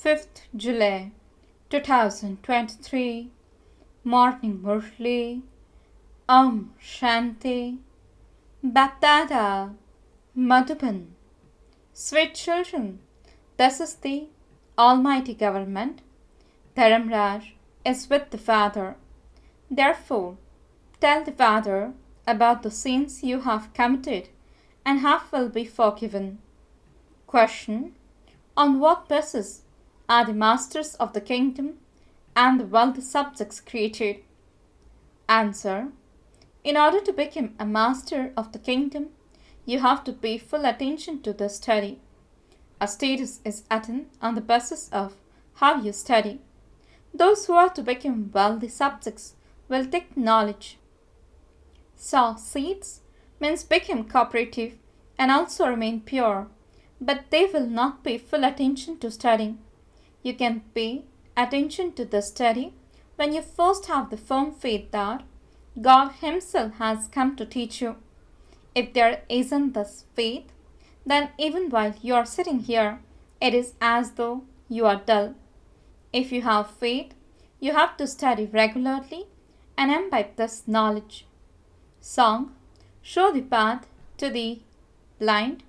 5th July 2023 Morning Murli Shanti BapDada Madhuban. Sweet children, this is the Almighty Government. Dharamraj is with the Father. Therefore, tell the Father about the sins you have committed, and half will be forgiven. Question: on what basis are the masters of the kingdom and the wealthy subjects created? Answer: in order to become a master of the kingdom, you have to pay full attention to the study. A status is attained on the basis of how you study. Those who are to become wealthy subjects will take knowledge. Sow seeds means become cooperative and also remain pure, but they will not pay full attention to studying. You can pay attention to the study when you first have the firm faith that God Himself has come to teach you. If there isn't this faith, then even while you are sitting here, it is as though you are dull. If you have faith, you have to study regularly and imbibe this knowledge. Song: show the path to the blind.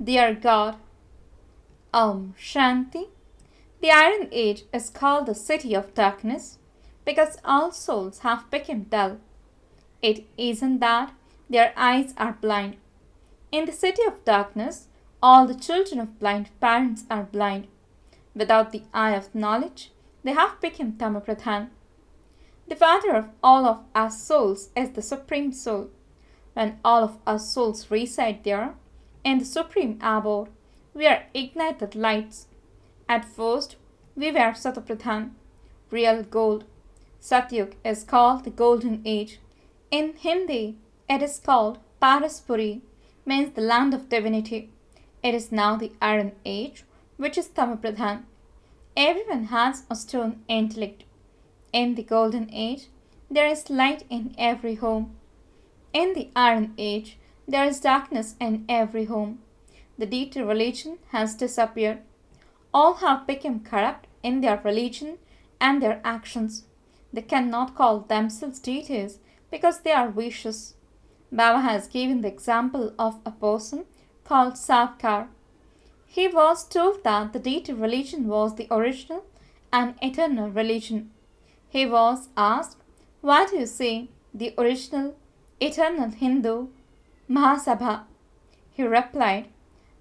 Dear God, Shanti. The Iron Age is called the city of darkness because all souls have become dull. It isn't that their eyes are blind. In the city of darkness, all the children of blind parents are blind. Without the eye of knowledge, they have become Tamapradhan. The father of all of us souls is the Supreme Soul. When all of us souls reside there, in the Supreme Abode, we are ignited lights. At first, we were Satapradhan, real gold. Satyug is called the Golden Age. In Hindi, it is called Paraspuri, means the land of divinity. It is now the Iron Age, which is Tamapradhan. Everyone has a stone intellect. In the Golden Age, there is light in every home. In the Iron Age, there is darkness in every home. The deity religion has disappeared. All have become corrupt in their religion and their actions. They cannot call themselves deities because they are vicious. Baba has given the example of a person called Sakar. He was told that the deity religion was the original and eternal religion. He was asked, "Why do you say the original, eternal Hindu Mahasabha?" He replied,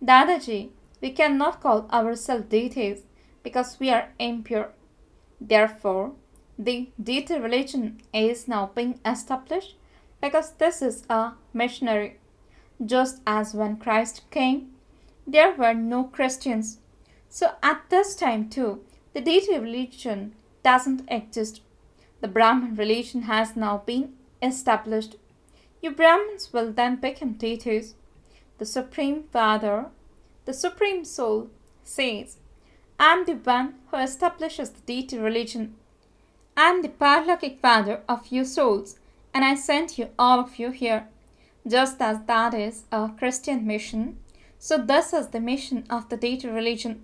"Dadaji, we cannot call ourselves deities because we are impure. Therefore, the deity religion is now being established because this is a missionary. Just as when Christ came, there were no Christians. So at this time too, the deity religion doesn't exist. The Brahman religion has now been established. You Brahmins will then become deities." The Supreme Father, the Supreme Soul, says, "I am the one who establishes the deity religion. I am the Paralokik Father of you souls, and I sent you all of you here. Just as that is a Christian mission, so this is the mission of the deity religion.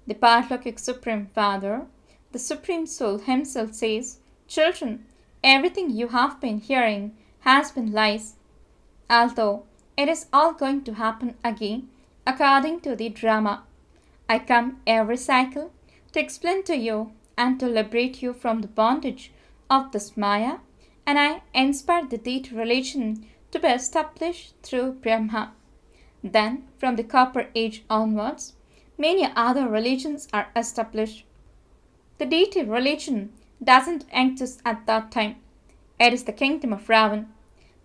The Paralokik Supreme Father, the Supreme Soul Himself says, 'Children, everything you have been hearing has been lies. Although it is all going to happen again according to the drama. I come every cycle to explain to you and to liberate you from the bondage of this Maya, and I inspire the deity religion to be established through Bramha. Then, from the Copper Age onwards, many other religions are established. The deity religion doesn't exist at that time. It is the kingdom of Ravan.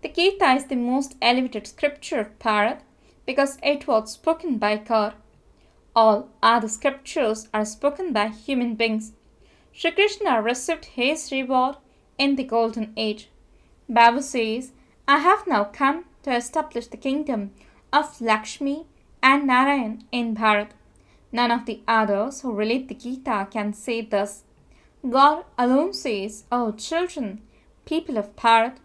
The Gita is the most elevated scripture of Bharat because it was spoken by God. All other scriptures are spoken by human beings. Shri Krishna received his reward in the Golden Age. Baba says, "I have now come to establish the kingdom of Lakshmi and Narayan in Bharat." None of the others who relate the Gita can say this. God alone says, "O children, people of Bharat,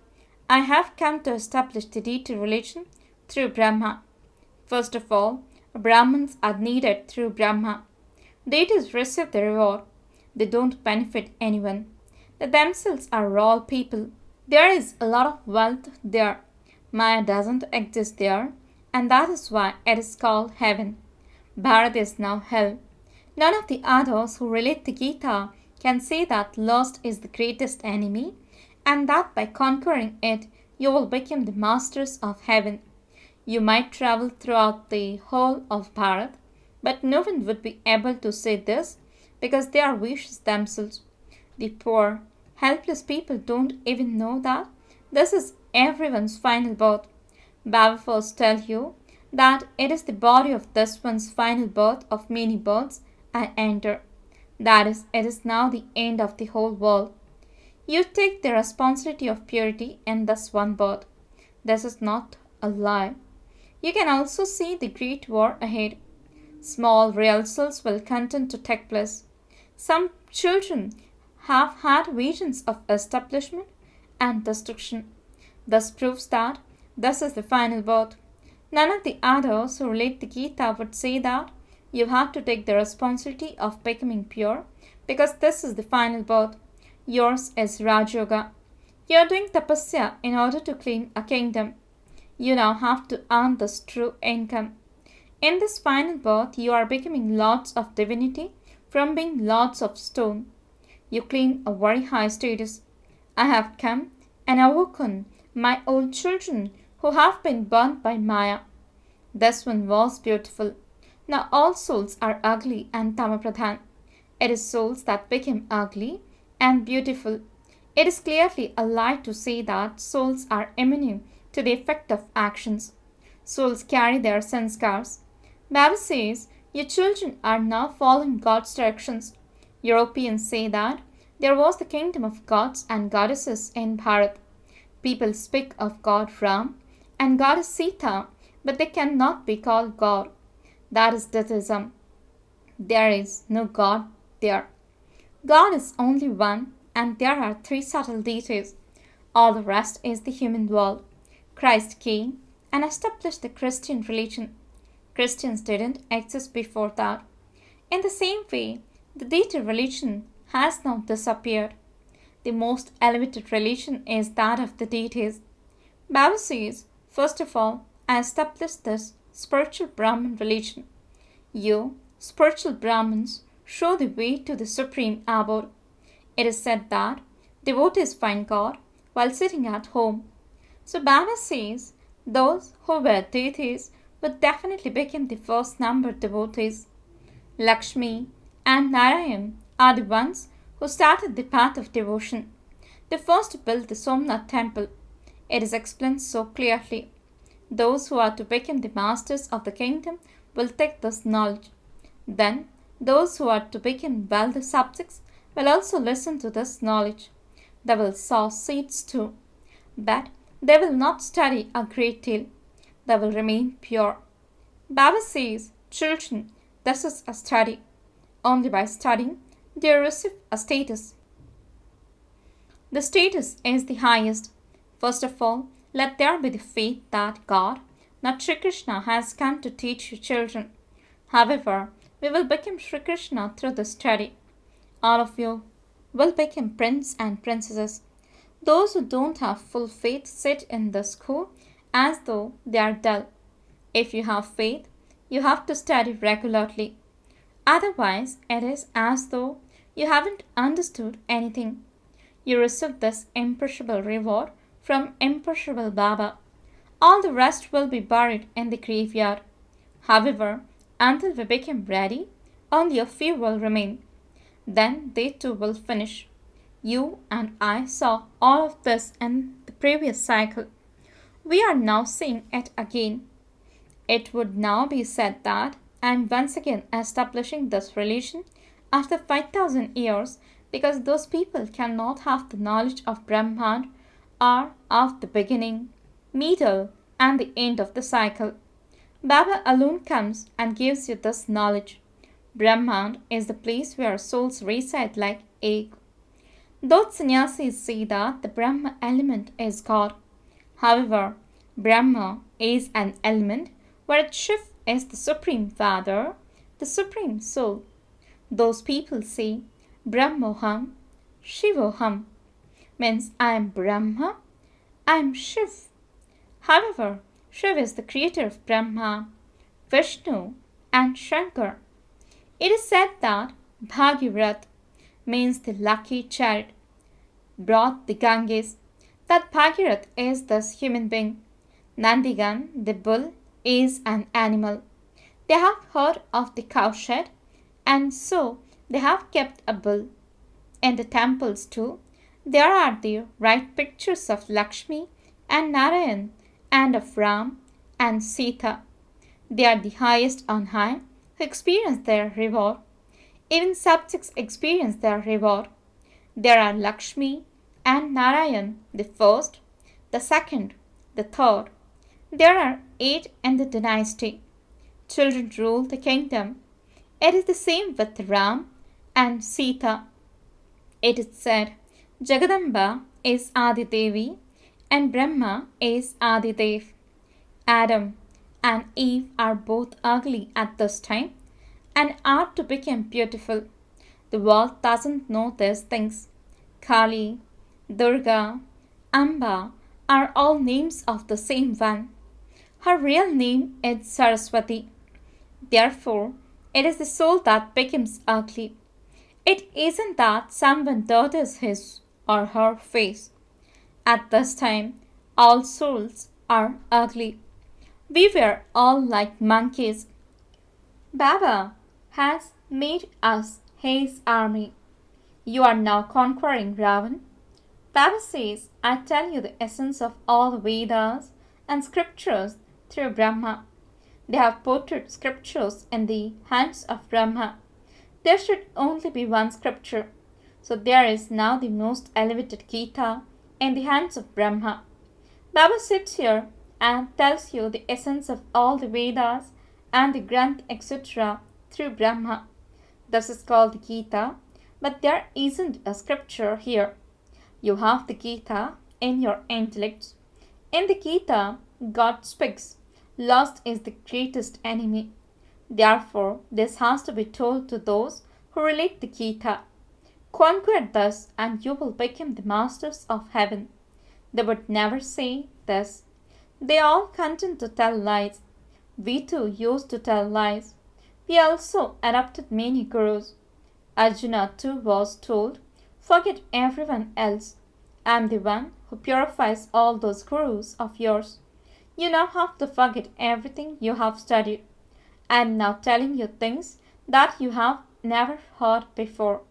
I have come to establish the deity religion through Brahma." First of all, Brahmins are needed through Brahma. Deities receive the reward. They don't benefit anyone. They themselves are all people. There is a lot of wealth there. Maya doesn't exist there, and that is why it is called heaven. Bharat is now hell. None of the others who relate the Gita can say that lust is the greatest enemy, and that by conquering it you will become the masters of heaven. You might travel throughout the whole of Bharat, but no one would be able to say this because they are vicious themselves. The poor, helpless people don't even know that this is everyone's final birth. Baba first tell you that it is the body of this one's final birth of many births I enter. That is, it is now the end of the whole world. You take the responsibility of purity in this one birth. This is not a lie. You can also see the great war ahead. Small rehearsals will continue to take place. Some children have had visions of establishment and destruction. This proves that this is the final birth. None of the others who relate the Gita would say that you have to take the responsibility of becoming pure because this is the final birth. Yours is Raj Yoga. You are doing tapasya in order to claim a kingdom. You now have to earn this true income. In this final birth, you are becoming lords of divinity from being lords of stone. You claim a very high status. I have come and awoken my old children who have been burnt by Maya. This one was beautiful. Now all souls are ugly and tamapradhan. It is souls that became ugly and beautiful. It is clearly a lie to say that souls are immune to the effect of actions. Souls carry their sanskars. Baba says, your children are now following God's directions. Europeans say that there was the kingdom of gods and goddesses in Bharat. People speak of God Ram and Goddess Sita, but they cannot be called God. That is Daitism. There is no God there. God is only one, and there are three subtle deities. All the rest is the human world. Christ came and established the Christian religion. Christians didn't exist before that. In the same way, the deity religion has now disappeared. The most elevated religion is that of the deities. Baba says, first of all, I established this spiritual Brahmin religion. You, spiritual Brahmins, show the way to the supreme abode. It is said that devotees find God while sitting at home. So Baba says those who were deities would definitely become the first number devotees. Lakshmi and Narayan are the ones who started the path of devotion. They first built the Somnath temple. It is explained so clearly. Those who are to become the masters of the kingdom will take this knowledge. Then, those who are to become wealthy subjects will also listen to this knowledge. They will sow seeds too. But they will not study a great deal. They will remain pure. Baba says, children, this is a study. Only by studying, they receive a status. The status is the highest. First of all, let there be the faith that God, not Sri Krishna, has come to teach you children. However, we will become Sri Krishna through the study. All of you will become prince and princesses. Those who don't have full faith sit in the school as though they are dull. If you have faith, you have to study regularly. Otherwise, it is as though you haven't understood anything. You receive this imperishable reward from imperishable Baba. All the rest will be buried in the graveyard. However, until we become ready, only a few will remain. Then they too will finish. You and I saw all of this in the previous cycle. We are now seeing it again. It would now be said that I am once again establishing this religion after 5,000 years because those people cannot have the knowledge of Brahman or of the beginning, middle, and the end of the cycle. Baba alone comes and gives you this knowledge. Brahman is the place where souls reside like egg. Those sannyasis say that the Brahma element is God. However, Brahma is an element where Shiv is the Supreme Father, the Supreme Soul. Those people say Brahmoham, Shivoham, means I am Brahma, I am Shiv. However, Shiv is the creator of Brahma, Vishnu, and Shankar. It is said that Bhagirath means the lucky chariot, brought the Ganges, that Bhagirath is this human being. Nandigan, the bull, is an animal. They have heard of the cowshed, and so they have kept a bull. In the temples too, there are the right pictures of Lakshmi and Narayan and of Ram and Sita. They are the highest on high who experience their reward. Even subjects experience their reward. There are Lakshmi and Narayan, the first, the second, the third. There are 8 in the dynasty. Children rule the kingdom. It is the same with Ram and Sita. It is said Jagadamba is Adi Devi and Brahma is Adi Dev. Adam and Eve are both ugly at this time and are to become beautiful. The world doesn't know these things. Kali, Durga, Amba are all names of the same one. Her real name is Saraswati. Therefore, it is the soul that becomes ugly. It isn't that someone dirties his or her face. At this time, all souls are ugly. We were all like monkeys. Baba has made us his army. You are now conquering Ravan. Baba says, I tell you the essence of all the Vedas and scriptures through Brahma. They have portrayed scriptures in the hands of Brahma. There should only be one scripture. So there is now the most elevated Gita in the hands of Brahma. Baba sits here and tells you the essence of all the Vedas and the Granth etc. through Brahma. This is called the Gita, but there isn't a scripture here. You have the Gita in your intellect. In the Gita, God speaks. Lust is the greatest enemy. Therefore, this has to be told to those who relate the Gita. Conquer this and you will become the masters of heaven. They would never say this. They all content to tell lies. We too used to tell lies. We also adopted many gurus. Arjuna too was told, forget everyone else. I am the one who purifies all those gurus of yours. You now have to forget everything you have studied. I am now telling you things that you have never heard before.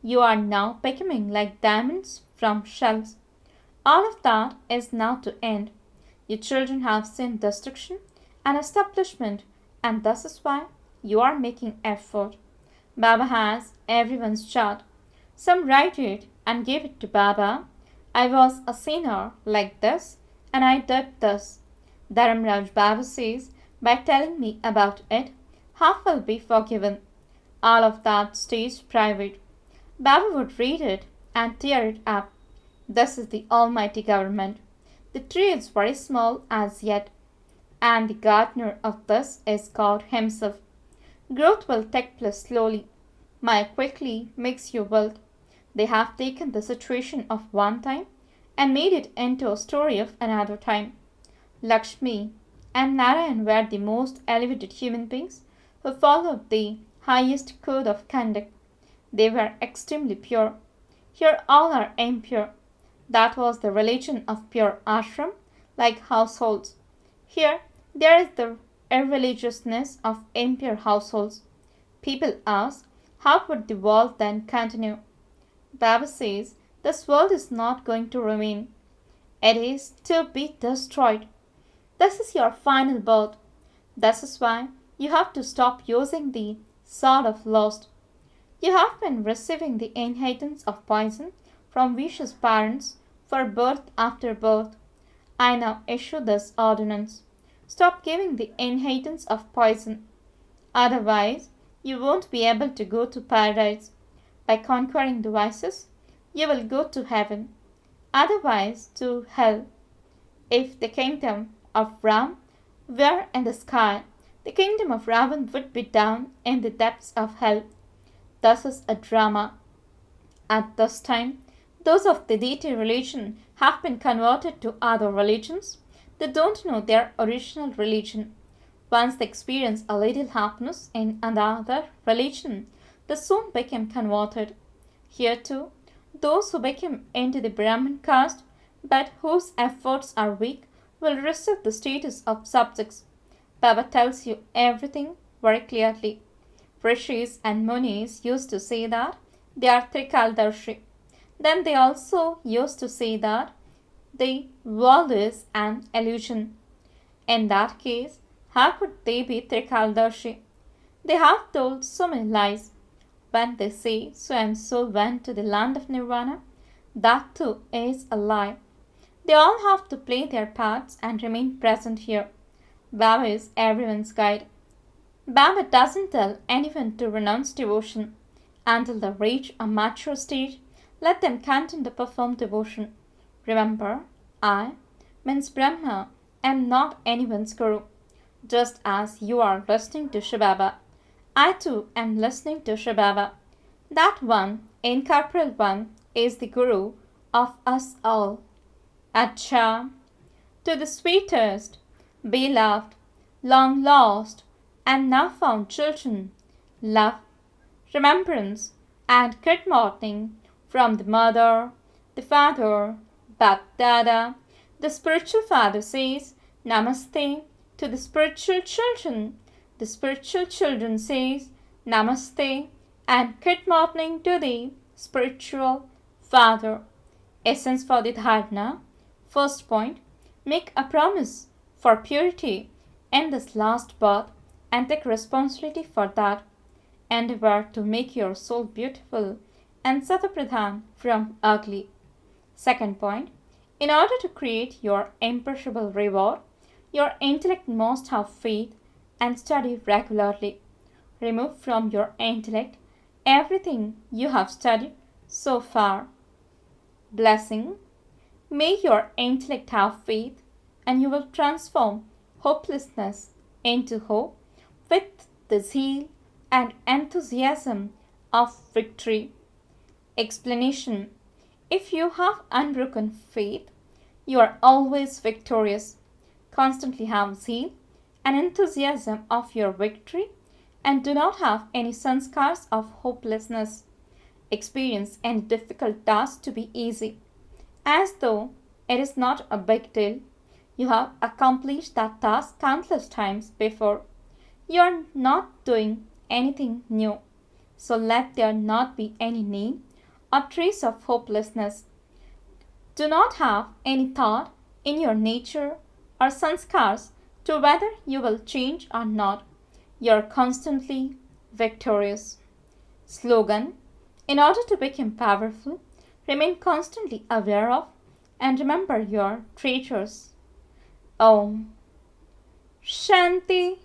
You are now becoming like diamonds from shells. All of that is now to end. Your children have seen destruction and establishment, and this is why you are making effort. Baba has everyone's chart. Some write it and give it to Baba. I was a sinner like this, and I did this. Dharamraj Baba says, by telling me about it, half will be forgiven. All of that stays private. Baba would read it and tear it up. This is the almighty government. The tree is very small as yet, and the gardener of this is God himself. Growth will take place slowly. Maya quickly makes you wealth. They have taken the situation of one time and made it into a story of another time. Lakshmi and Narayan were the most elevated human beings who followed the highest code of conduct. They were extremely pure. Here all are impure. That was the religion of pure ashram, like households. Here there is the irreligiousness of impure households. People ask, how would the world then continue? Baba says, this world is not going to remain. It is to be destroyed. This is your final birth. This is why you have to stop using the sword of lust. You have been receiving the inheritance of poison from vicious parents for birth after birth. I now issue this ordinance. Stop giving the inheritance of poison. Otherwise, you won't be able to go to paradise. By conquering the vices, you will go to heaven. Otherwise, to hell. If the kingdom of Ram were in the sky, the kingdom of Ravan would be down in the depths of hell. This is a drama. At this time, those of the deity religion have been converted to other religions. They don't know their original religion. Once they experience a little happiness in another religion, they soon become converted. Here too, those who become into the Brahmin caste but whose efforts are weak will receive the status of subjects. Baba tells you everything very clearly. Rishis and Munis used to say that they are Trikaldarshi. Then they also used to say that the world is an illusion. In that case, how could they be Trikaldarshi? They have told so many lies. When they say so and so went to the land of Nirvana, that too is a lie. They all have to play their parts and remain present here. Baba is everyone's guide. Baba doesn't tell anyone to renounce devotion. Until they reach a mature stage, let them continue to perform devotion. Remember, I, means Brahma, am not anyone's guru. Just as you are listening to shivbaba, I too am listening to shivbaba. That one, incorporeal one, is the guru of us all. Acha, to the sweetest, beloved, long lost, and now found children, love, remembrance, and good morning from the mother, the father, BapDada. The spiritual father says Namaste to the spiritual children. The spiritual children says Namaste and good morning to the spiritual father. Essence for the dharana. First point, make a promise for purity in this last birth and take responsibility for that. Endeavor to make your soul beautiful and satapradhan from ugly. Second point, in order to create your imperishable reward, your intellect must have faith and study regularly. Remove from your intellect everything you have studied so far. Blessing. May your intellect have faith and you will transform hopelessness into hope with the zeal and enthusiasm of victory. Explanation. If you have unbroken faith, you are always victorious. Constantly have zeal and enthusiasm of your victory and do not have any sanskars of hopelessness. Experience any difficult task to be easy, as though it is not a big deal. You have accomplished that task countless times before. You are not doing anything new, so let there not be any need or trace of hopelessness. Do not have any thought in your nature or sanskars to whether you will change or not. You are constantly victorious. Slogan. In order to become powerful, remain constantly aware of and remember your treasures. Om Shanti.